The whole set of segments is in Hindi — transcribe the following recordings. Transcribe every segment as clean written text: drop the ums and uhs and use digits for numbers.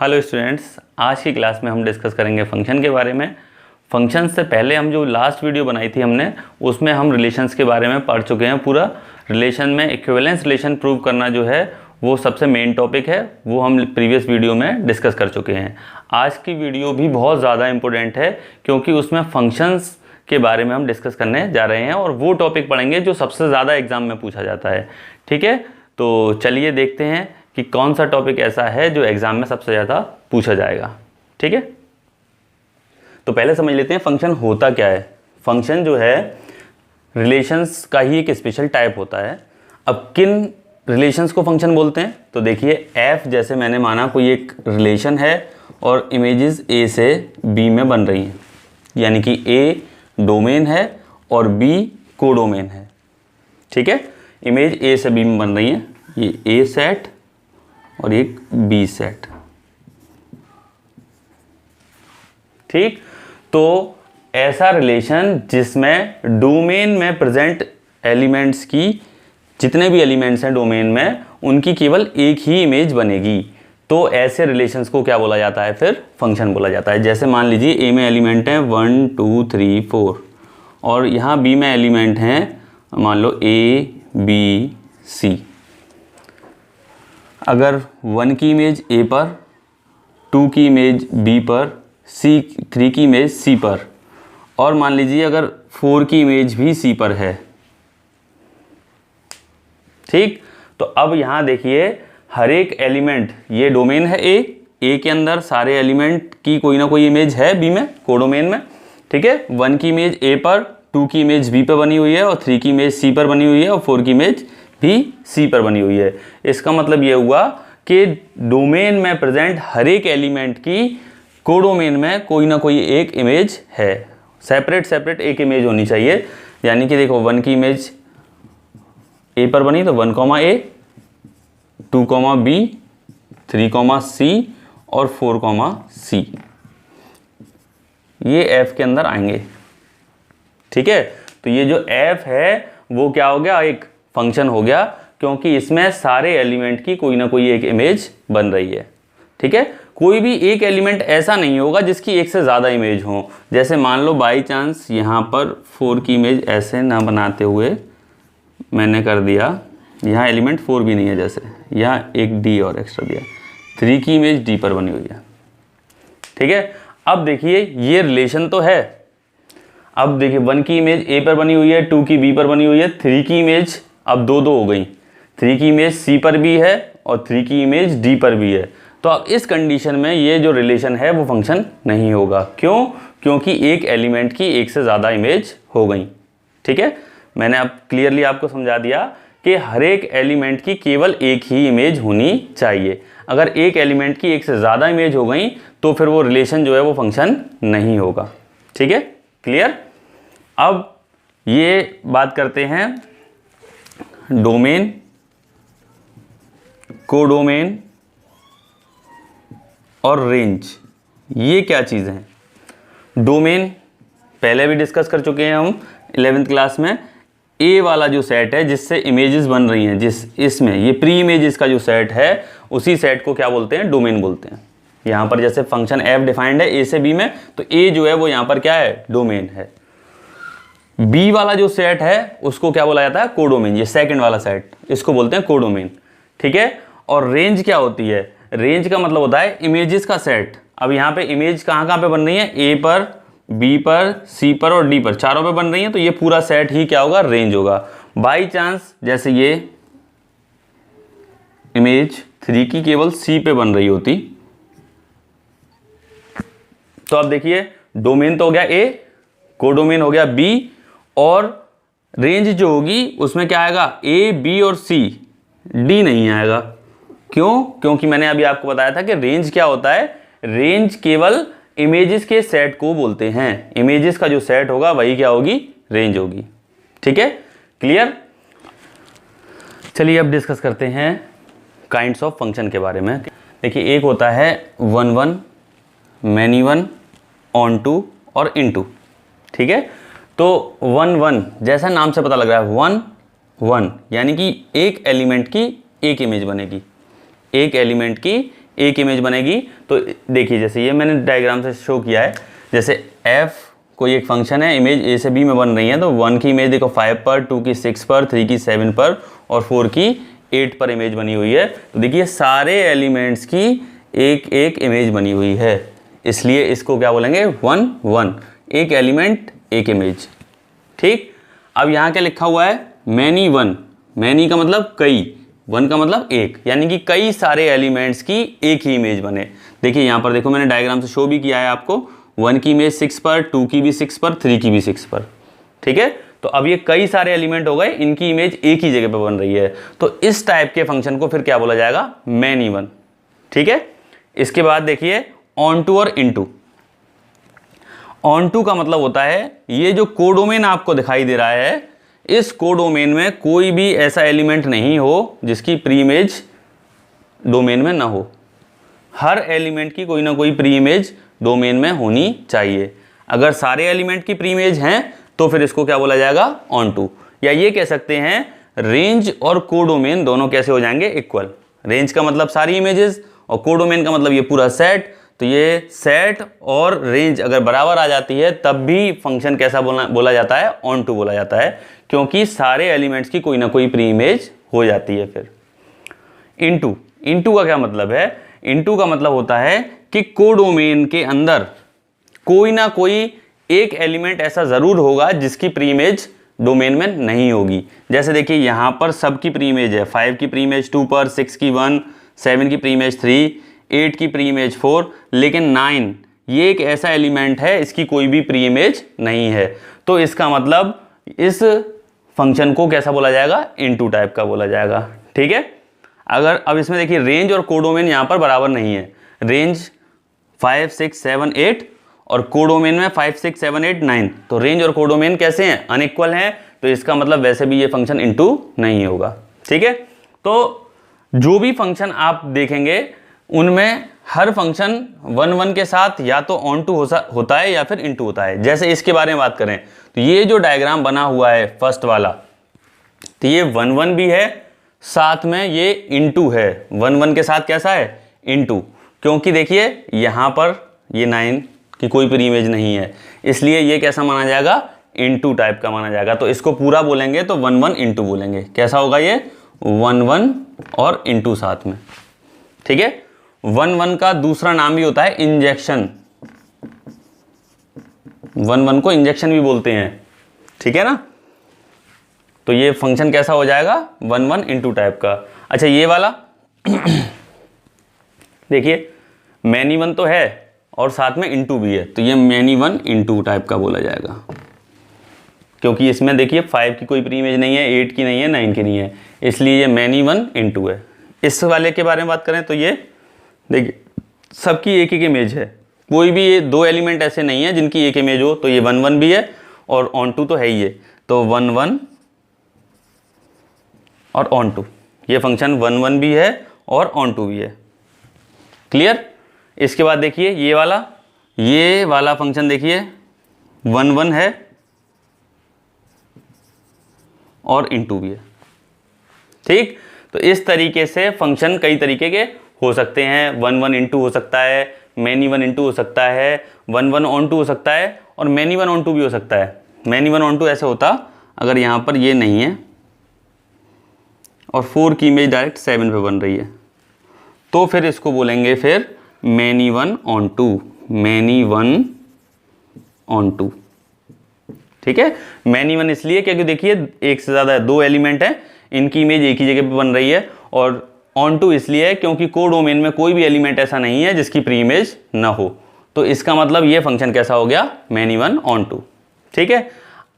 हेलो स्टूडेंट्स, आज की क्लास में हम डिस्कस करेंगे फंक्शन के बारे में। फंक्शन से पहले हम जो लास्ट वीडियो बनाई थी हमने, उसमें हम रिलेशंस के बारे में पढ़ चुके हैं। पूरा रिलेशन में इक्विवेलेंस रिलेशन प्रूव करना जो है वो सबसे मेन टॉपिक है, वो हम प्रीवियस वीडियो में डिस्कस कर चुके हैं। आज की वीडियो भी बहुत ज़्यादा इंपॉर्टेंट है क्योंकि उसमें फंक्शंस के बारे में हम डिस्कस करने जा रहे हैं और वो टॉपिक पढ़ेंगे जो सबसे ज़्यादा एग्जाम में पूछा जाता है। ठीक है, तो चलिए देखते हैं कि कौन सा टॉपिक ऐसा है जो एग्जाम में सबसे ज़्यादा पूछा जाएगा। ठीक है, तो पहले समझ लेते हैं फंक्शन होता क्या है। फंक्शन जो है रिलेशंस का ही एक स्पेशल टाइप होता है। अब किन रिलेशंस को फंक्शन बोलते हैं, तो देखिए एफ जैसे मैंने माना कोई एक रिलेशन है और इमेजेस ए से बी में बन रही हैं, यानी कि ए डोमेन है और बी कोडोमेन है। ठीक है, इमेज ए से बी में बन रही है, ये ए सेट और एक बी सेट। ठीक, तो ऐसा रिलेशन जिसमें डोमेन में प्रेजेंट एलिमेंट्स की, जितने भी एलिमेंट्स हैं डोमेन में, उनकी केवल एक ही इमेज बनेगी, तो ऐसे रिलेशंस को क्या बोला जाता है, फिर फंक्शन बोला जाता है। जैसे मान लीजिए ए में एलिमेंट हैं 1 2 3 4 और यहाँ बी में एलिमेंट हैं मान लो ए बी सी। अगर 1 की इमेज ए पर, 2 की इमेज बी पर, 3 की इमेज सी पर, और मान लीजिए अगर 4 की इमेज भी सी पर है। ठीक, तो अब यहाँ देखिए हर एक एलिमेंट, ये डोमेन है ए के अंदर सारे एलिमेंट की कोई ना कोई इमेज है बी में, कोडोमेन में। ठीक है, 1 की इमेज ए पर, 2 की इमेज बी पर बनी हुई है और 3 की इमेज सी पर बनी हुई है और 4 की इमेज भी सी पर बनी हुई है। इसका मतलब ये हुआ कि डोमेन में प्रेजेंट हर एक एलिमेंट की कोडोमेन में कोई ना कोई एक इमेज है। सेपरेट एक इमेज होनी चाहिए, यानी कि देखो 1 की इमेज ए पर बनी तो 1 ए, 2 बी, 3 सी और 4 सी, ये एफ के अंदर आएंगे। ठीक है, तो ये जो एफ है वो क्या हो गया, एक फंक्शन हो गया, क्योंकि इसमें सारे एलिमेंट की कोई ना कोई एक इमेज बन रही है। ठीक है, कोई भी एक एलिमेंट ऐसा नहीं होगा जिसकी एक से ज़्यादा इमेज हो। जैसे मान लो बाई चांस यहाँ पर 4 की इमेज ऐसे ना बनाते हुए मैंने कर दिया, यहाँ एलिमेंट 4 भी नहीं है, जैसे यहाँ एक डी और एक्स्ट्रा दिया, 3 की इमेज डी पर बनी हुई है। ठीक है, अब देखिए ये रिलेशन तो है। अब देखिए 1 की इमेज ए पर बनी हुई है, 2 की बी पर बनी हुई है, 3 की इमेज अब दो हो गई, 3 की इमेज सी पर भी है और 3 की इमेज डी पर भी है। तो अब इस कंडीशन में ये जो रिलेशन है वो फंक्शन नहीं होगा। क्यों? क्योंकि एक एलिमेंट की एक से ज़्यादा इमेज हो गई। ठीक है, मैंने अब क्लियरली आपको समझा दिया कि हर एक एलिमेंट की केवल एक ही इमेज होनी चाहिए। अगर एक एलिमेंट की एक से ज़्यादा इमेज हो गई तो फिर वो रिलेशन जो है वो फंक्शन नहीं होगा। ठीक है, क्लियर? अब ये बात करते हैं डोमेन, कोडोमेन और रेंज। ये क्या चीज़ है? डोमेन पहले भी डिस्कस कर चुके हैं हम 11th क्लास में। ए वाला जो सेट है जिससे इमेजेस बन रही हैं, जिस इसमें ये प्री इमेजेस का जो सेट है, उसी सेट को क्या बोलते हैं? डोमेन बोलते हैं। यहाँ पर जैसे फंक्शन एफ डिफाइंड है ए से बी में, तो ए जो है वो यहाँ पर क्या है? डोमेन है। बी वाला जो सेट है उसको क्या बोला जाता है? कोडोमेन। ये सेकंड वाला सेट, इसको बोलते हैं कोडोमेन। ठीक है, और रेंज क्या होती है? रेंज का मतलब होता है इमेजेस का सेट। अब यहाँ पे इमेज कहाँ पे बन रही है? ए पर, बी पर, सी पर और डी पर, चारों पे बन रही है, तो ये पूरा सेट ही क्या होगा? रेंज होगा। बाई चांस जैसे ये इमेज 3 की केवल सी पे बन रही होती, तो अब देखिए डोमेन तो हो गया ए, कोडोमेन हो गया बी, और रेंज जो होगी उसमें क्या आएगा? ए, बी और सी, डी नहीं आएगा। क्यों? क्योंकि मैंने अभी आपको बताया था कि रेंज क्या होता है? रेंज केवल इमेजेस के सेट को बोलते हैं। इमेजेस का जो सेट होगा वही क्या होगी? रेंज होगी। ठीक है, क्लियर? चलिए अब डिस्कस करते हैं काइंड्स ऑफ फंक्शन के बारे में। देखिए एक होता है 1 1, मैनी 1, ऑन टू और इन टू। ठीक है, तो 1 1 जैसा नाम से पता लग रहा है 1 1 यानी कि एक एलिमेंट की एक इमेज बनेगी, एक एलिमेंट की एक इमेज बनेगी। तो देखिए जैसे ये मैंने डायग्राम से शो किया है, जैसे f कोई एक फंक्शन है, इमेज a से b में बन रही है, तो 1 की इमेज देखो 5 पर, 2 की 6 पर, 3 की 7 पर और 4 की 8 पर इमेज बनी हुई है। तो देखिए सारे एलिमेंट्स की एक एक इमेज बनी हुई है, इसलिए इसको क्या बोलेंगे 1 1, एक एलिमेंट एक इमेज। ठीक, अब यहाँ क्या लिखा हुआ है मैनी वन, मैनी का मतलब कई, वन का मतलब एक, यानी कि कई सारे एलिमेंट्स की एक ही इमेज बने। देखिए यहाँ पर देखो मैंने डायग्राम से शो भी किया है आपको, 1 की इमेज 6 पर, 2 की भी 6 पर, 3 की भी 6 पर। ठीक है, तो अब ये कई सारे एलिमेंट हो गए, इनकी इमेज एक ही जगह पर बन रही है, तो इस टाइप के फंक्शन को फिर क्या बोला जाएगा मैनी वन। ठीक है, इसके बाद देखिए ऑन टू और इनटू। ऑन टू का मतलब होता है ये जो कोडोमेन आपको दिखाई दे रहा है, इस कोडोमेन में कोई भी ऐसा एलिमेंट नहीं हो जिसकी प्री इमेज डोमेन में ना हो। हर एलिमेंट की कोई ना कोई प्री इमेज डोमेन में होनी चाहिए। अगर सारे एलिमेंट की प्री इमेज हैं तो फिर इसको क्या बोला जाएगा ऑन टू, या ये कह सकते हैं रेंज और कोडोमेन दोनों कैसे हो जाएंगे इक्वल। रेंज का मतलब सारी इमेजेस और कोडोमेन का मतलब ये पूरा सेट। तो ये सेट और रेंज अगर बराबर आ जाती है तब भी फंक्शन कैसा बोला जाता है ऑन टू बोला जाता है, क्योंकि सारे एलिमेंट्स की कोई ना कोई प्री इमेज हो जाती है। फिर इनटू, इनटू का क्या मतलब है, इनटू का मतलब होता है कि कोडोमेन के अंदर कोई ना कोई एक एलिमेंट ऐसा जरूर होगा जिसकी प्री इमेज डोमेन में नहीं होगी। जैसे देखिए यहाँ पर सबकी प्री इमेज है, 5 की प्री इमेज 2 पर, 6 की 1, 7 की प्री इमेज 3, 8 की प्री इमेज 4, लेकिन 9 ये एक ऐसा एलिमेंट है इसकी कोई भी प्री इमेज नहीं है। तो इसका मतलब इस फंक्शन को कैसा बोला जाएगा इनटू टाइप का बोला जाएगा। ठीक है, अगर अब इसमें देखिए रेंज और कोडोमेन यहाँ पर बराबर नहीं है, रेंज 5 6 7 8 और कोडोमेन में 5 6 7 8 9, तो रेंज और कोडोमेन कैसे हैं अनइक्वल हैं, तो इसका मतलब वैसे भी ये फंक्शन इनटू नहीं होगा। ठीक है, तो जो भी फंक्शन आप देखेंगे उनमें हर फंक्शन 1 1 के साथ या तो ऑन टू होता है या फिर इनटू होता है। जैसे इसके बारे में बात करें तो ये जो डायग्राम बना हुआ है फर्स्ट वाला, तो ये 1 1 भी है, साथ में ये इनटू है। 1 1 के साथ कैसा है इनटू, क्योंकि देखिए यहाँ पर ये 9 की कोई प्री इमेज नहीं है, इसलिए ये कैसा माना जाएगा इनटू टाइप का माना जाएगा। तो इसको पूरा बोलेंगे तो 1 1 इनटू बोलेंगे। कैसा होगा ये 1 1 और इनटू साथ में। ठीक है, 1 1 का दूसरा नाम भी होता है इंजेक्शन, 1 1 को इंजेक्शन भी बोलते हैं। ठीक है ना, तो ये फंक्शन कैसा हो जाएगा 1 1 इनटू टाइप का। अच्छा ये वाला देखिए मैनी वन तो है और साथ में इनटू भी है, तो ये मैनी वन इनटू टाइप का बोला जाएगा, क्योंकि इसमें देखिए 5 की कोई प्री इमेज नहीं है, 8 की नहीं है, 9 की नहीं है, इसलिए ये मैनी वन इनटू है। इस वाले के बारे में बात करें तो ये देखिए सबकी एक एक इमेज है, कोई भी ये दो एलिमेंट ऐसे नहीं है जिनकी एक इमेज हो, तो ये 1 1 भी है और ऑन टू तो है ही है, तो 1 1 और ऑन टू, ये फंक्शन 1 1 भी है और ऑन टू भी है। क्लियर। इसके बाद देखिए ये वाला फंक्शन देखिए 1 1 है और इनटू भी है। ठीक, तो इस तरीके से फंक्शन कई तरीके के हो सकते हैं। 1 1 इनटू हो सकता है, मैनी वन इनटू हो सकता है, 1 1 ऑन टू हो सकता है और मैनी वन ऑन टू भी हो सकता है। मैनी वन ऑन टू ऐसे होता अगर यहाँ पर ये नहीं है और 4 की इमेज डायरेक्ट 7 पे बन रही है, तो फिर इसको बोलेंगे फिर many one onto, many one onto. ठीक है, मैनी वन इसलिए क्योंकि देखिए एक से ज़्यादा दो एलिमेंट हैं, इनकी इमेज एक ही जगह पे बन रही है, और ऑन टू इसलिए है क्योंकि कोडोमेन में कोई भी एलिमेंट ऐसा नहीं है जिसकी प्री इमेज ना हो। तो इसका मतलब ये फंक्शन कैसा हो गया मैनी वन ऑन टू। ठीक है,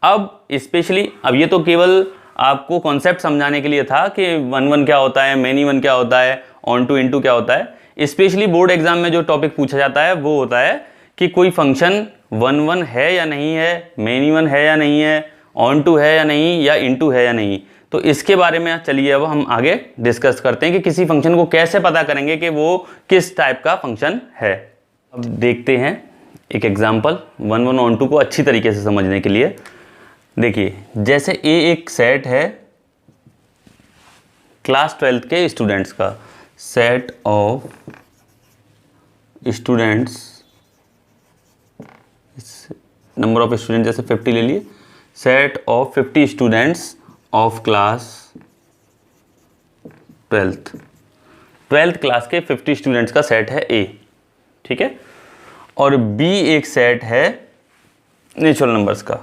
अब स्पेशली अब ये तो केवल आपको कॉन्सेप्ट समझाने के लिए था कि 1 1 क्या होता है, मैनी वन क्या होता है, ऑन टू इनटू क्या होता है। स्पेशली बोर्ड एग्जाम में जो टॉपिक पूछा जाता है वो होता है कि कोई फंक्शन 1 1 है या नहीं है, मैनी वन है या नहीं है, ऑन टू है या नहीं, या इनटू है या नहीं। तो इसके बारे में चलिए अब हम आगे डिस्कस करते हैं कि किसी फंक्शन को कैसे पता करेंगे कि वो किस टाइप का फंक्शन है। अब देखते हैं एक एग्जांपल 1 1 ऑन टू को अच्छी तरीके से समझने के लिए। देखिए जैसे ए एक सेट है क्लास 12th के स्टूडेंट्स का, set of students, number of student जैसे 50 ले लिए, set of 50 students of class 12th class के 50 स्टूडेंट्स का सेट है ए, ठीक है। और बी एक सेट है नेचुरल नंबर्स का,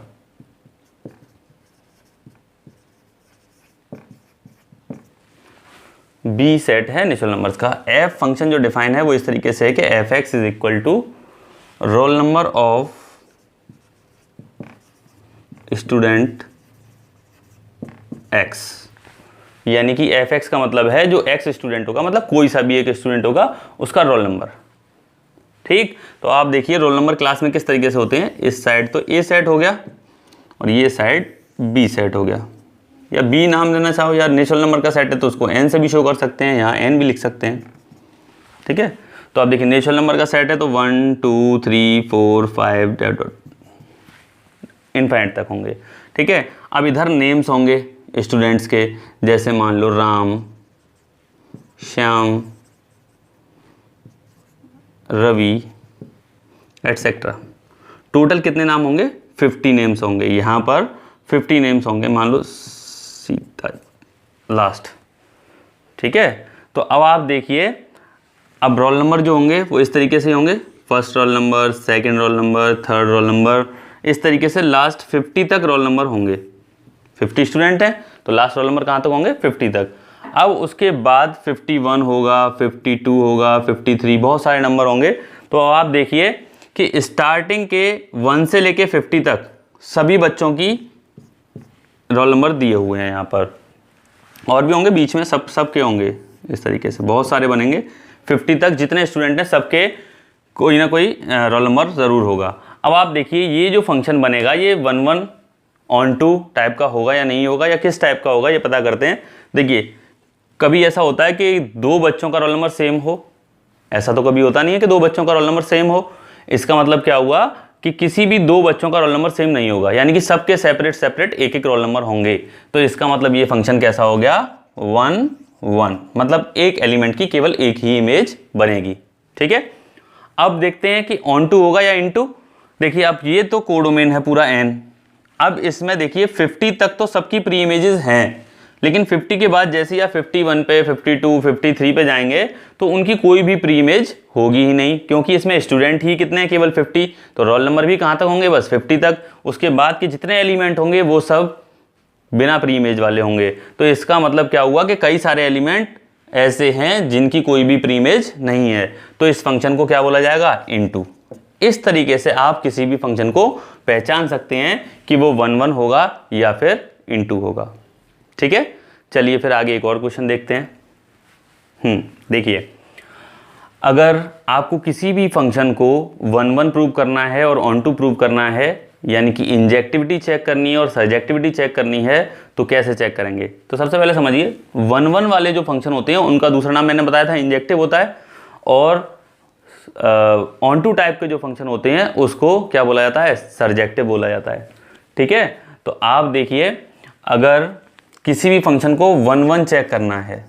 बी सेट है नेचुरल नंबर्स का। एफ फंक्शन जो डिफाइन है वो इस तरीके से है कि F X is equal to roll number of student X, यानी कि एफ एक्स का मतलब है जो एक्स स्टूडेंट होगा, मतलब कोई सा भी एक स्टूडेंट होगा उसका रोल नंबर, ठीक। तो आप देखिए रोल नंबर क्लास में किस तरीके से होते हैं, इस साइड तो ए सेट हो गया और ये साइड बी सेट हो गया, या बी नाम देना चाहो यार, नेचुरल नंबर का सेट है तो उसको एन से भी शो कर सकते हैं, यहाँ एन भी लिख सकते हैं, ठीक है। तो आप देखिए नेचुरल नंबर का सेट है तो 1 2 3 4 5 इनफाइनाइट तक होंगे, ठीक है। अब इधर नेम्स होंगे स्टूडेंट्स के, जैसे मान लो राम, श्याम, रवि एटसेट्रा। टोटल कितने नाम होंगे, 50 नेम्स होंगे, यहाँ पर 50 नेम्स होंगे, मान लो सीता लास्ट, ठीक है। तो अब आप देखिए, अब रोल नंबर जो होंगे वो इस तरीके से होंगे, first roll number, second roll number, third roll number, इस तरीके से लास्ट 50 तक रोल नंबर होंगे। 50 स्टूडेंट हैं तो लास्ट रोल नंबर कहाँ तक होंगे, 50 तक। अब उसके बाद 51 होगा, 52 होगा, 53, बहुत सारे नंबर होंगे। तो आप देखिए कि स्टार्टिंग के 1 से लेके 50 तक सभी बच्चों की रोल नंबर दिए हुए हैं यहाँ पर, और भी होंगे बीच में, सबके होंगे, इस तरीके से बहुत सारे बनेंगे। 50 तक जितने स्टूडेंट हैं सबके कोई ना कोई रोल नंबर ज़रूर होगा। अब आप देखिए ये जो फंक्शन बनेगा ये 1 1 ऑन टू टाइप का होगा या नहीं होगा, या किस टाइप का होगा ये पता करते हैं। देखिए कभी ऐसा होता है कि 2 बच्चों का रोल नंबर सेम हो, ऐसा तो कभी होता नहीं है कि 2 बच्चों का रोल नंबर सेम हो। इसका मतलब क्या हुआ कि किसी भी 2 बच्चों का रोल नंबर सेम नहीं होगा, यानी कि सबके सेपरेट सेपरेट एक एक रोल नंबर होंगे। तो इसका मतलब ये फंक्शन कैसा हो गया, 1 1, मतलब एक एलिमेंट की केवल एक ही इमेज बनेगी, ठीक है। अब देखते हैं कि ऑन टू होगा या इनटू। देखिए अब ये तो कोडोमेन है पूरा n, अब इसमें देखिए 50 तक तो सबकी प्री इमेजेस हैं, लेकिन 50 के बाद जैसे ही आप 51 पे, 52, 53 पे जाएंगे तो उनकी कोई भी प्री इमेज होगी ही नहीं, क्योंकि इसमें स्टूडेंट ही कितने हैं, केवल 50। तो रोल नंबर भी कहाँ तक होंगे, बस 50 तक। उसके बाद के जितने एलिमेंट होंगे वो सब बिना प्री इमेज वाले होंगे। तो इसका मतलब क्या हुआ कि कई सारे एलिमेंट ऐसे हैं जिनकी कोई भी प्री इमेज नहीं है। तो इस फंक्शन को क्या बोला जाएगा, इनटू। इस तरीके से आप किसी भी फंक्शन को पहचान सकते हैं कि वो 1 1 होगा या फिर इनटू होगा, ठीक है। चलिए फिर आगे एक और क्वेश्चन देखते हैं। देखिए अगर आपको किसी भी फंक्शन को 1 1 प्रूव करना है और ऑन टू प्रूव करना है, यानी कि इंजेक्टिविटी चेक करनी है और सर्जेक्टिविटी चेक करनी है, तो कैसे चेक करेंगे। तो सबसे पहले समझिए 1 1 वाले जो फंक्शन होते हैं उनका दूसरा नाम मैंने बताया था इंजेक्टिव होता है, और ऑन टू टाइप के जो फंक्शन होते हैं उसको क्या बोला जाता है, सर्जेक्टिव बोला जाता है, ठीक है। तो आप देखिए अगर किसी भी फंक्शन को 1 1 चेक करना है,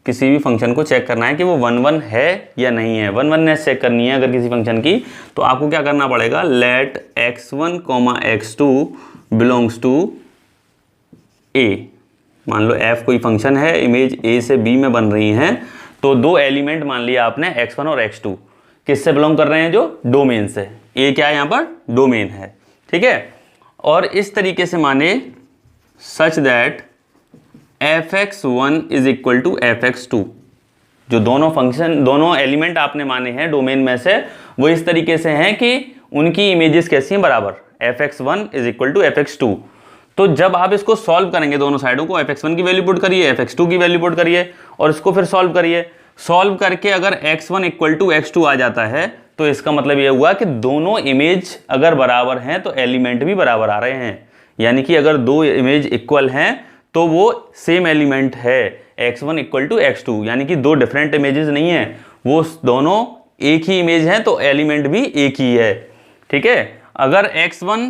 किसी भी फंक्शन को चेक करना है कि वो 1 1 है या नहीं है, 1 1नेस चेक करनी है अगर किसी फंक्शन की, तो आपको क्या करना पड़ेगा, late x1, x2 belongs to a। मान लो f कोई फंक्शन है, इमेज a से b में बन रही हैं, तो 2 एलिमेंट मान लिया आपने x1 और x2, किससे बिलोंग कर रहे हैं, जो डोमेन से। a क्या है यहाँ पर, डोमेन है, ठीक है। और इस तरीके से माने such that fx1 is equal to fx2। जो दोनों एलिमेंट आपने माने हैं डोमेन में से, वो इस तरीके से हैं कि उनकी इमेजेस कैसी हैं, बराबर, fx1 is equal to fx2। तो जब आप इसको सॉल्व करेंगे दोनों साइडों को, fx1 की वैल्यू पुट करिए, fx2 की वैल्यू पुट करिए और इसको फिर सॉल्व करिए। सॉल्व करके अगर x1 इक्वल टू x2 आ जाता है तो इसका मतलब यह हुआ कि दोनों इमेज अगर बराबर हैं तो एलिमेंट भी बराबर आ रहे हैं, यानी कि अगर 2 इमेज इक्वल हैं तो वो सेम एलिमेंट है, x1 इक्वल टू x2, यानी कि 2 डिफरेंट इमेजेस नहीं है, वो दोनों एक ही इमेज हैं तो एलिमेंट भी एक ही है, ठीक है। अगर x1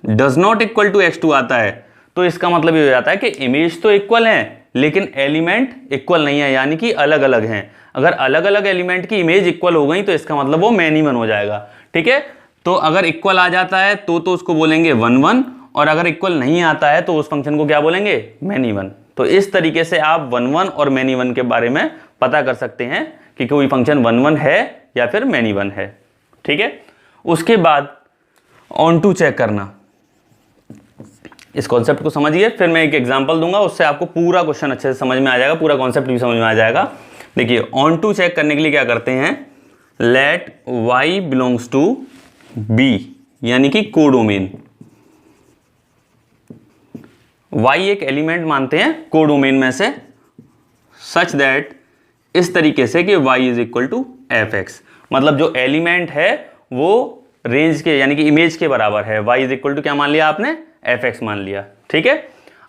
does not equal to x2 आता है तो इसका मतलब ये हो जाता है कि इमेज तो इक्वल है लेकिन एलिमेंट इक्वल नहीं है, यानी कि अलग अलग हैं। अगर अलग अलग एलिमेंट की इमेज इक्वल हो गई तो इसका मतलब वो मैन इवन हो जाएगा। ठीक है, तो अगर इक्वल आ जाता है तो उसको बोलेंगे वन वन, और अगर इक्वल नहीं आता है तो उस फंक्शन को क्या बोलेंगे, मैन इवन। तो इस तरीके से आप वन वन और मैन इवन के बारे में पता कर सकते हैं कि कोई फंक्शन वन वन है या फिर मैन इवन है। ठीक है, उसके बाद ऑन टू चेक करना। इस कॉन्सेप्ट को समझिए, फिर मैं एक एग्जांपल दूंगा, उससे आपको पूरा क्वेश्चन अच्छे से समझ में आ जाएगा, पूरा कॉन्सेप्ट भी समझ में आ जाएगा। देखिए, ऑन टू चेक करने के लिए क्या करते हैं, let y belongs to b, यानी कि कोडोमेन। y एक एलिमेंट मानते हैं कोडोमेन में से, सच दैट, इस तरीके से कि y is equal to fx, मतलब जो एलिमेंट है वो रेंज के यानी कि इमेज के बराबर है। y इज इक्वल टू क्या मान लिया आपने, fx मान लिया। ठीक है,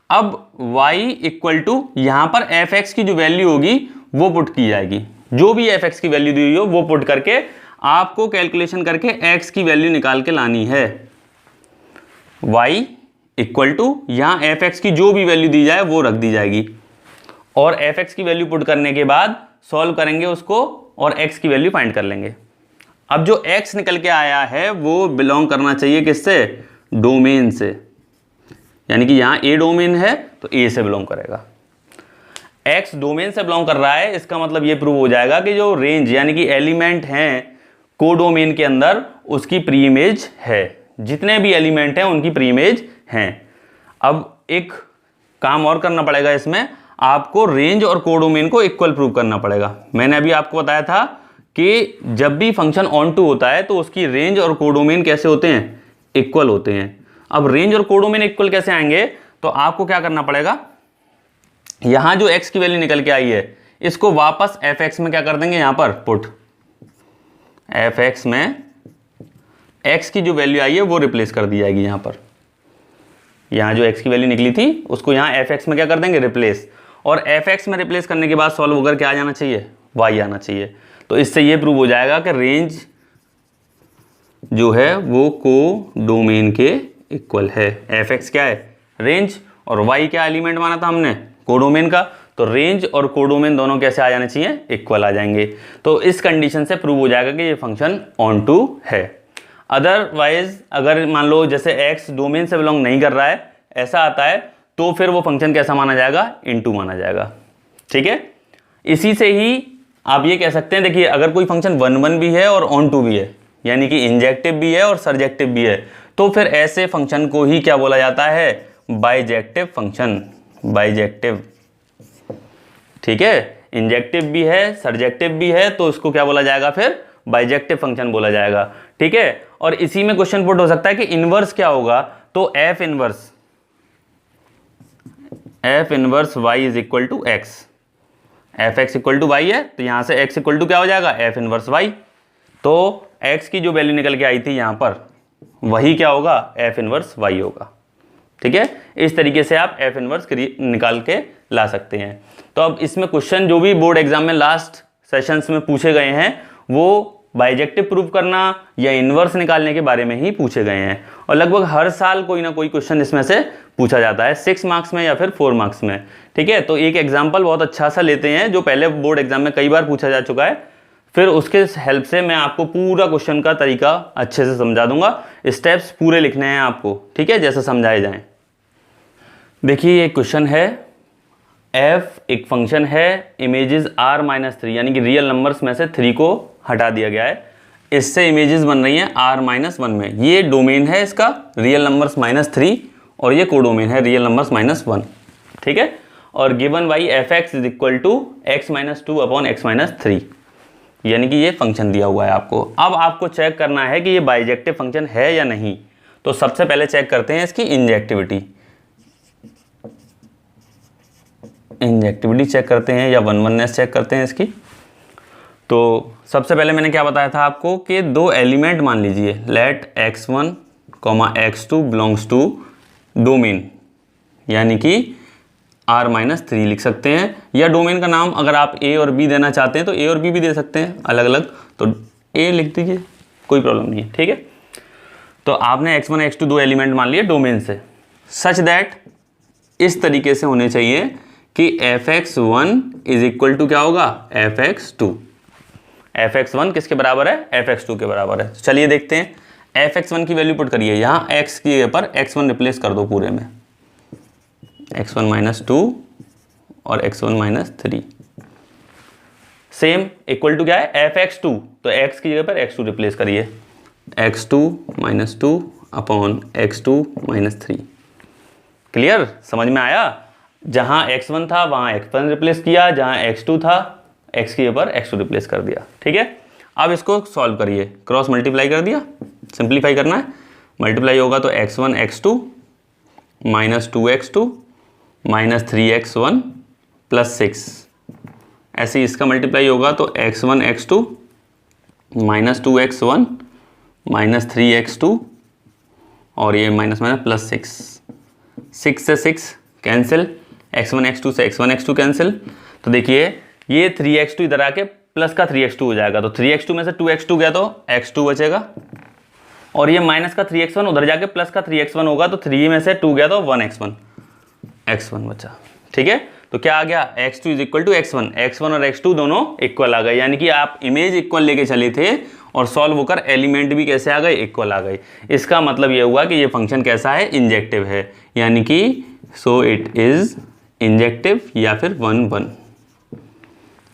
अब y इक्वल टू यहां पर fx की जो वैल्यू होगी वो पुट की जाएगी, जो भी fx की वैल्यू दी हुई हो वो पुट करके आपको कैलकुलेशन करके x की वैल्यू निकाल के लानी है। y इक्वल टू यहां fx की जो भी वैल्यू दी जाए वो रख दी जाएगी, और fx की वैल्यू पुट करने के बाद सॉल्व करेंगे उसको और x की वैल्यू फाइंड कर लेंगे। अब जो x निकल के आया है वो बिलोंग करना चाहिए किससे, डोमेन से, यानी कि यहां a डोमेन है तो a से बिलोंग करेगा। x डोमेन से बिलोंग कर रहा है, इसका मतलब ये प्रूव हो जाएगा कि जो रेंज यानी कि एलिमेंट हैं कोडोमेन के अंदर उसकी प्री इमेज है, जितने भी एलिमेंट हैं उनकी प्री इमेज हैं। अब एक काम और करना पड़ेगा, इसमें आपको रेंज और कोडोमेन को इक्वल प्रूव करना पड़ेगा। मैंने अभी आपको बताया था कि जब भी फंक्शन ऑन टू होता है तो उसकी रेंज और कोडोमेन कैसे होते हैं, इक्वल होते हैं। अब रेंज और कोडोमेन इक्वल कैसे आएंगे, तो आपको क्या करना पड़ेगा, यहां जो x की वैल्यू निकल के आई है इसको वापस fx में क्या कर देंगे, यहां पर पुट, fx में x की जो वैल्यू आई है वो रिप्लेस कर दी जाएगी। यहां पर यहां जो x की वैल्यू निकली थी उसको यहां fx में क्या कर देंगे, रिप्लेस, और fx में रिप्लेस करने के बाद सॉल्व होकर क्या आ जाना चाहिए, y आना चाहिए। तो इससे ये प्रूव हो जाएगा कि रेंज जो है वो कोडोमेन के इक्वल है। fx क्या है, रेंज, और y क्या एलिमेंट माना था हमने, कोडोमेन का, तो रेंज और कोडोमेन दोनों कैसे आ जाने चाहिए, इक्वल आ जाएंगे। तो इस कंडीशन से प्रूव हो जाएगा कि ये फंक्शन ऑन टू है। अदरवाइज अगर मान लो जैसे x डोमेन से बिलोंग नहीं कर रहा है, ऐसा आता है, तो फिर वो फंक्शन कैसा माना जाएगा, इनटू माना जाएगा। ठीक है, इसी से ही आप ये कह सकते हैं, देखिए अगर कोई फंक्शन वन वन भी है और ऑन टू भी है, यानी कि इंजेक्टिव भी है और सरजेक्टिव भी है, तो फिर ऐसे फंक्शन को ही क्या बोला जाता है, बाइजेक्टिव फंक्शन, बाइजेक्टिव। ठीक है, इंजेक्टिव भी है सरजेक्टिव भी है, तो इसको क्या बोला जाएगा, फिर बाइजेक्टिव फंक्शन बोला जाएगा। ठीक है, और इसी में क्वेश्चन पुट हो सकता है कि इनवर्स क्या होगा, तो F inverse y is equal to X, F X equal to Y है, तो यहां से x इक्वल टू क्या हो जाएगा, एफ इनवर्स y। तो x की जो वैल्यू निकल के आई थी यहां पर, वही क्या होगा, एफ इनवर्स y होगा। ठीक है, इस तरीके से आप एफ इनवर्स निकाल के ला सकते हैं। तो अब इसमें क्वेश्चन जो भी बोर्ड एग्जाम में लास्ट सेशंस में पूछे गए हैं वो बाइजेक्टिव प्रूव करना या इनवर्स निकालने के बारे में ही पूछे गए हैं, और लगभग हर साल कोई ना कोई क्वेश्चन इसमें से पूछा जाता है, 6 मार्क्स में या फिर 4 मार्क्स में। ठीक है, तो एक एग्जाम्पल बहुत अच्छा सा लेते हैं जो पहले बोर्ड एग्जाम में कई बार पूछा जा चुका है, फिर उसके हेल्प से मैं आपको पूरा क्वेश्चन का तरीका अच्छे से समझा दूंगा। स्टेप्स पूरे लिखने हैं आपको, ठीक है, जैसे समझाए जाएं। देखिए ये क्वेश्चन है, f एक फंक्शन है, इमेजेस r-3 यानी कि रियल नंबर्स में से 3 को हटा दिया गया है, इससे इमेजेस बन रही हैं r-1 में। ये डोमेन है इसका रियल नंबर्स -3 और ये कोडोमेन है रियल नंबर्स -1। ठीक है, और given by fx is equal to x-2 upon x-3, यानी कि ये फंक्शन दिया हुआ है आपको। अब आपको चेक करना है कि ये बाइजेक्टिव फंक्शन है या नहीं। तो सबसे पहले चेक करते हैं इसकी इंजेक्टिविटी, चेक करते हैं या वन वननेस चेक करते हैं इसकी। तो सबसे पहले मैंने क्या बताया था आपको कि 2 एलिमेंट मान लीजिए, late x1, x2 belongs to domain, यानी कि r-3 लिख सकते हैं, या डोमेन का नाम अगर आप a और b देना चाहते हैं तो a और b भी दे सकते हैं अलग अलग, तो a लिख दीजिए, कोई प्रॉब्लम नहीं है। ठीक है, तो आपने x1 x2 2 एलिमेंट मान लिए डोमेन से, सच दैट इस तरीके से होने चाहिए कि fx1 इज इक्वल टू क्या होगा, fx2। fx1 किसके बराबर है, fx2 के बराबर है। चलिए देखते हैं, fx1 की वैल्यू पुट करिए, यहाँ x की जगह पर x1 रिप्लेस कर दो पूरे में, x1 माइनस 2 और x1 minus 3 same equal to क्या है, fx2, तो x की जगह पर x2 रिप्लेस करिए, x2 minus 2 upon x2 minus 3। Clear, समझ में आया। जहां x1 था वहां x1 रिप्लेस किया, जहां x2 था x की जगह पर x2 रिप्लेस कर दिया। ठीक है, अब इसको सॉल्व करिए, क्रॉस मल्टीप्लाई कर दिया, सिंप्लीफाई करना है, मल्टीप्लाई होगा तो x1 x2 minus 2x2 minus 3x1 plus 6, ऐसे इसका मल्टीप्लाई होगा तो x1 x2 minus 2x1 minus 3x2 और ये माइनस माइनस प्लस 6 से 6 कैंसिल, x1 x2 से x1 x2 कैंसिल, तो देखिए ये 3x2 इधर आके प्लस का 3x2 हो जाएगा, तो 3x2 में से 2x2 गया तो x2 बचेगा, और ये माइनस का 3x1 उधर जाके प्लस का 3x1 होगा, तो 3 में से 2 गया तो 1x1 बचा। ठीक है, तो क्या आ गया, x2 is equal to x1 और x2 दोनों इक्वल आ गए, यानी कि आप इमेज इक्वल लेके चले थे और सॉल्व होकर एलिमेंट भी कैसे आ गए, इक्वल आ गए। इसका मतलब ये हुआ कि ये फंक्शन कैसा है, इंजेक्टिव है, यानी कि सो इट इज इंजेक्टिव या फिर 1-1।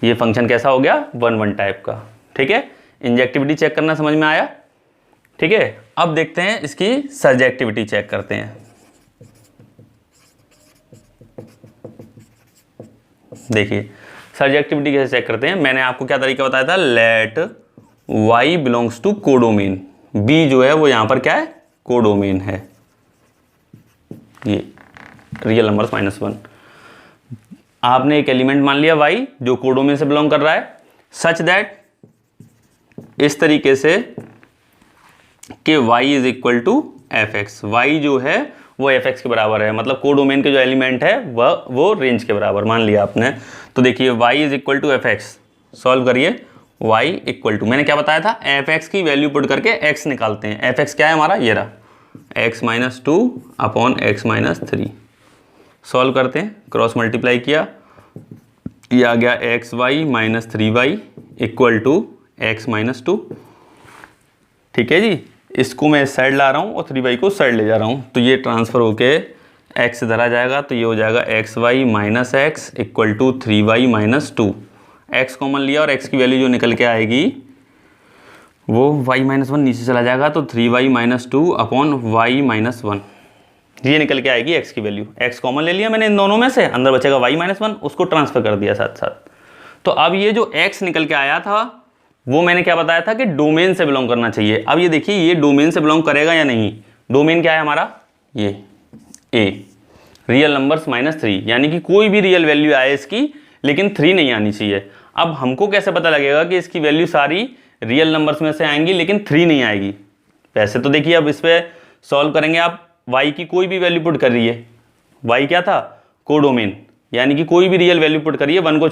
ये फंक्शन कैसा हो गया, 1-1 टाइप का। ठीक है, इंजेक्टिविटी चेक करना समझ में आया। ठीक है, अब देखते हैं इसकी सर्जेक्टिविटी चेक करते हैं। देखिए सर्जेक्टिविटी कैसे चेक करते हैं, मैंने आपको क्या तरीका बताया था, let y belongs to codomain, b जो है वो यहां पर क्या है, कोडोमेन है, ये रियल नंबर्स -1। आपने एक एलिमेंट मान लिया y जो कोडोमेन से बिलोंग कर रहा है, सच दैट इस तरीके से कि y is equal to fx, y जो है वो fx के बराबर है, मतलब कोडोमेन के जो एलिमेंट है वो रेंज के बराबर मान लिया आपने। तो देखिए y is equal to fx, solve करिए, y इक्वल टू, मैंने क्या बताया था, fx की वैल्यू पुट करके x निकालते हैं। fx क्या है हमारा, ये रहा x minus 2 upon x minus 3। Solve करते हैं, क्रॉस मल्टीप्लाई किया, ये आ गया xy minus 3y equal to x minus 2। ठीक है जी, इसको मैं इस साइड ला रहा हूँ और 3y को साइड ले जा रहा हूँ, तो ये ट्रांसफर होके x इधर आ जाएगा, तो ये हो जाएगा xy minus x equal to 3y minus 2। x common लिया और x की वैल्यू जो निकल के आएगी वो y माइनस 1 नीचे चला जाएगा, तो 3y minus 2 upon y minus 1, ये निकल के आएगी x की वैल्यू। x कॉमन ले लिया मैंने इन दोनों में से, अंदर बचेगा y माइनस 1, उसको ट्रांसफर कर दिया साथ साथ। तो अब ये जो x निकल के आया था वो मैंने क्या बताया था कि डोमेन से बिलोंग करना चाहिए। अब ये देखिए ये डोमेन से बिलोंग करेगा या नहीं, डोमेन क्या है हमारा, ये a, रियल नंबर्स -3, यानी कि कोई भी रियल वैल्यू आए इसकी, लेकिन 3 नहीं आनी चाहिए। अब हमको कैसे पता लगेगा कि इसकी वैल्यू सारी रियल नंबर्स में से आएंगी लेकिन 3 नहीं आएगी। वैसे तो देखिए अब इस पर सॉल्व करेंगे, आप y की कोई भी वैल्यू पुट कर रही है, y क्या था, कोडोमेन, यानी कि कोई भी रियल वैल्यू पुट करिए 1 को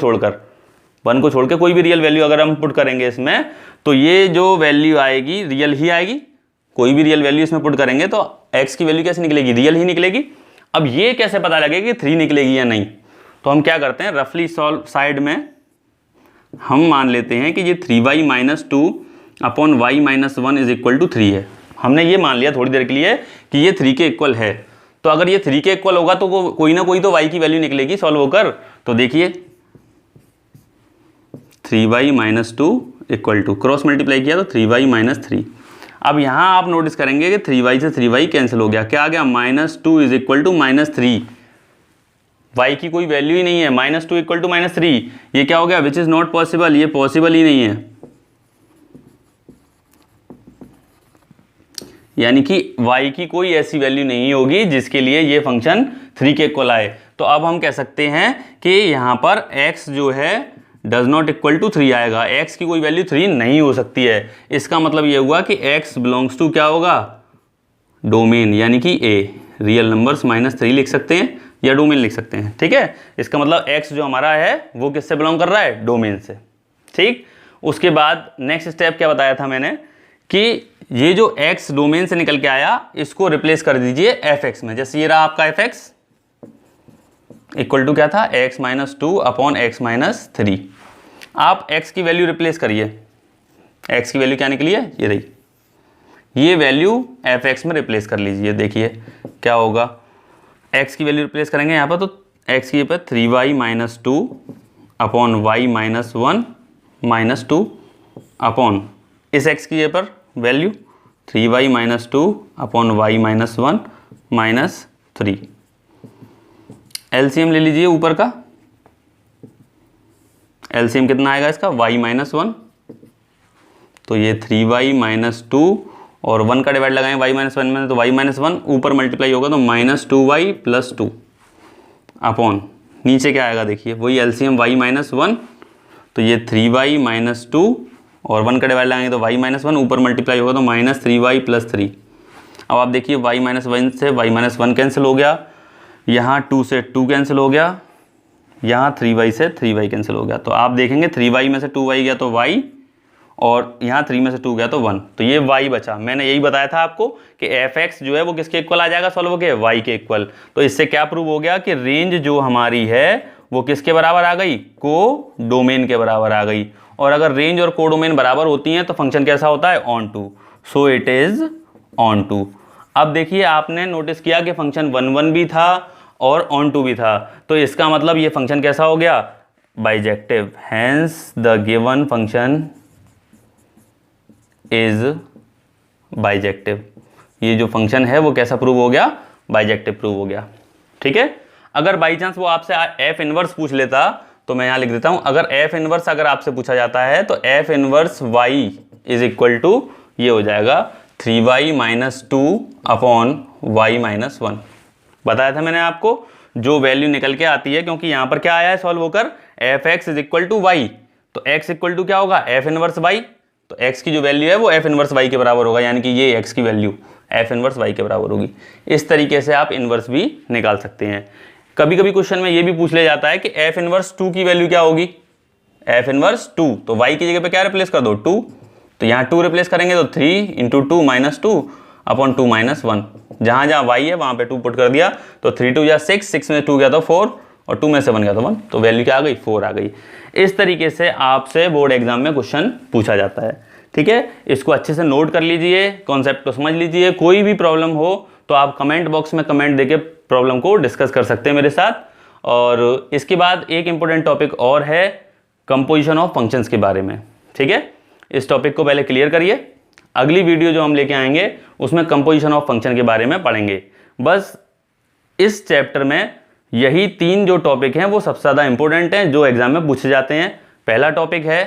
छोड़ के कोई भी रियल वैल्यू अगर हम पुट करेंगे इसमें, तो ये जो वैल्यू आएगी रियल ही आएगी। कोई भी रियल वैल्यू इसमें पुट करेंगे तो x की वैल्यू कैसे निकलेगी, रियल ही निकलेगी। अब ये कैसे पता लगेगा कि 3 निकलेगी या नहीं, तो हम क्या करते हैं, रफली सॉल्व साइड में हम मान लेते हैं कि ये 3y minus 2 upon y minus 1 is equal to 3 है। हमने ये मान लिया थोड़ी देर के लिए कि ये 3 के इक्वल है, तो अगर ये 3 के इक्वल होगा तो कोई ना कोई तो y की वैल्यू निकलेगी सॉल्व होकर। तो देखिए 3y minus 2 equal to, cross multiply किया तो 3y माइनस 3। अब यहाँ आप नोटिस करेंगे कि 3y से 3y कैंसिल हो गया, क्या आ गया, -2 इज इक्वल टू -3। y की कोई वैल्यू ही नहीं है, -2 इक्वल टू -3, ये क्या हो गया, विच इज नॉट पॉसिबल, ये पॉसिबल ही नहीं है। यानी कि y की कोई ऐसी वैल्यू नहीं होगी जिसके लिए ये फंक्शन 3 के इक्वल आए। तो अब हम कह सकते हैं कि यहाँ पर x जो है डज नॉट इक्वल टू 3 आएगा, x की कोई वैल्यू 3 नहीं हो सकती है। इसका मतलब ये हुआ कि x बिलोंग्स टू क्या होगा, डोमेन, यानी कि a, रियल नंबर्स -3 लिख सकते हैं या डोमेन लिख सकते हैं। ठीक है, इसका मतलब x जो हमारा है वो किससे बिलोंग कर रहा है, डोमेन से। ठीक, उसके बाद नेक्स्ट स्टेप क्या बताया था मैंने कि ये जो x डोमेन से निकल के आया इसको रिप्लेस कर दीजिए fx में। जैसे ये रहा आपका fx, इक्वल टू क्या था, x minus 2 upon x minus 3। आप x की वैल्यू रिप्लेस करिए, x की वैल्यू क्या निकली है, ये रही, ये वैल्यू fx में रिप्लेस कर लीजिए। देखिए क्या होगा, x की वैल्यू रिप्लेस करेंगे यहाँ पर, तो x की पर 3y minus 2 upon y minus 1 minus 2 upon इस x की पर value 3y minus 2 upon y minus 1 minus 3। LCM ले लीजिए ऊपर का, एलसीएम कितना आएगा इसका, y माइनस 1, तो ये 3y माइनस 2 और 1 का डिवाइड लगाएं y माइनस 1 में, तो y माइनस 1 ऊपर मल्टीप्लाई होगा तो माइनस 2y प्लस 2 अपॉन नीचे क्या आएगा, देखिए वही एलसीएम y माइनस 1, तो ये 3y माइनस 2 और 1 का डिवाइड लगाएंगे तो y माइनस 1 ऊपर मल्टीप्लाई होगा तो माइनस 3y प्लस 3। अब आप देखिए y माइनस 1 से y माइनस 1 कैंसिल हो गया, यहाँ 2 से 2 कैंसिल हो गया, यहाँ 3y से 3y कैंसिल हो गया, तो आप देखेंगे 3y में से 2y गया तो y, और यहाँ 3 में से 2 गया तो 1, तो ये y बचा। मैंने यही बताया था आपको कि fx जो है वो किसके इक्वल आ जाएगा सॉल्व होके, y के इक्वल। तो इससे क्या प्रूव हो गया कि रेंज जो हमारी है वो किसके बराबर आ गई, को डोमेन के बराबर आ गई। और अगर रेंज और को डोमेन बराबर होती हैं तो फंक्शन कैसा होता है, onto, so it is onto. अब देखिए आपने नोटिस किया कि फंक्शन 1 1 भी था और ऑन टू भी था, तो इसका मतलब ये फंक्शन कैसा हो गया, bijective. Hence the given function is bijective. ये जो फंक्शन है वो कैसा प्रूव हो गया, बाइजेक्टिव प्रूव हो गया। ठीक है, अगर बाई चांस वो आपसे एफ इनवर्स पूछ लेता तो मैं यहाँ लिख देता हूँ, अगर एफ इनवर्स अगर आपसे पूछा जाता है तो F inverse Y is equal to ये हो जाएगा 3y minus 2 upon Y minus 1। बताया था मैंने आपको, जो वैल्यू निकल के आती है, क्योंकि यहाँ पर क्या आया है सॉल्व होकर, F X is equal to Y, तो x इक्वल टू क्या होगा, एफ इनवर्स वाई, तो x की जो वैल्यू है वो एफ इनवर्स वाई के बराबर होगा, यानी कि ये x की वैल्यू एफ इनवर्स वाई के बराबर होगी। इस तरीके से आप इनवर्स भी निकाल सकते हैं। कभी कभी क्वेश्चन में ये भी पूछ लिया जाता है कि एफ इनवर्स 2 की वैल्यू क्या होगी, एफ इनवर्स 2, तो y की जगह पे क्या रिप्लेस कर दो, 2, तो यहाँ 2 रिप्लेस करेंगे तो 3 इंटू 2 माइनस 2 अपॉन 2 माइनस 1, जहाँ जहाँ y है वहाँ पे 2 पुट कर दिया, तो 3 2 या 6, 6 में 2 गया तो 4 और 2 में से 1 गया तो 1, तो वैल्यू क्या आ गई, 4 आ गई। इस तरीके से आपसे बोर्ड एग्जाम में क्वेश्चन पूछा जाता है। ठीक है, इसको अच्छे से नोट कर लीजिए, कॉन्सेप्ट को समझ लीजिए। कोई भी प्रॉब्लम हो तो आप कमेंट बॉक्स में कमेंट देके प्रॉब्लम को डिस्कस कर सकते हैं मेरे साथ। और इसके बाद एक इंपॉर्टेंट टॉपिक और है, कंपोजिशन ऑफ फंक्शंस के बारे में। ठीक है, इस टॉपिक को पहले क्लियर करिए, अगली वीडियो जो हम लेके आएंगे उसमें कंपोजिशन ऑफ फंक्शन के बारे में पढ़ेंगे। बस इस चैप्टर में यही 3 जो टॉपिक हैं वो सबसे ज़्यादा इंपॉर्टेंट हैं, जो एग्जाम में पूछे जाते हैं। पहला टॉपिक है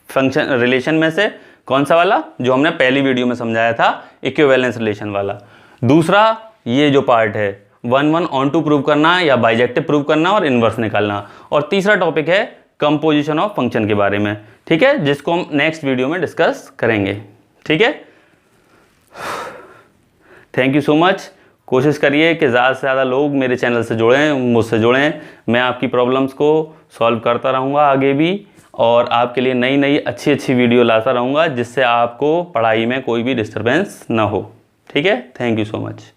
फंक्शन रिलेशन में से कौन सा वाला, जो हमने पहली वीडियो में समझाया था, इक्विवेलेंस रिलेशन वाला। दूसरा ये जो पार्ट है 1 1 ऑन टू प्रूव करना या बाइजेक्टिव प्रूव करना और इनवर्स निकालना। और तीसरा टॉपिक है कंपोजिशन ऑफ फंक्शन के बारे में। ठीक है, जिसको हम नेक्स्ट वीडियो में डिस्कस करेंगे। ठीक है, थैंक यू सो मच। कोशिश करिए कि ज़्यादा से ज़्यादा लोग मेरे चैनल से जुड़ें, मुझसे जुड़ें। मैं आपकी प्रॉब्लम्स को सॉल्व करता रहूँगा आगे भी, और आपके लिए नई नई अच्छी वीडियो लाता रहूँगा, जिससे आपको पढ़ाई में कोई भी डिस्टर्बेंस ना हो। ठीक है, थैंक यू सो मच।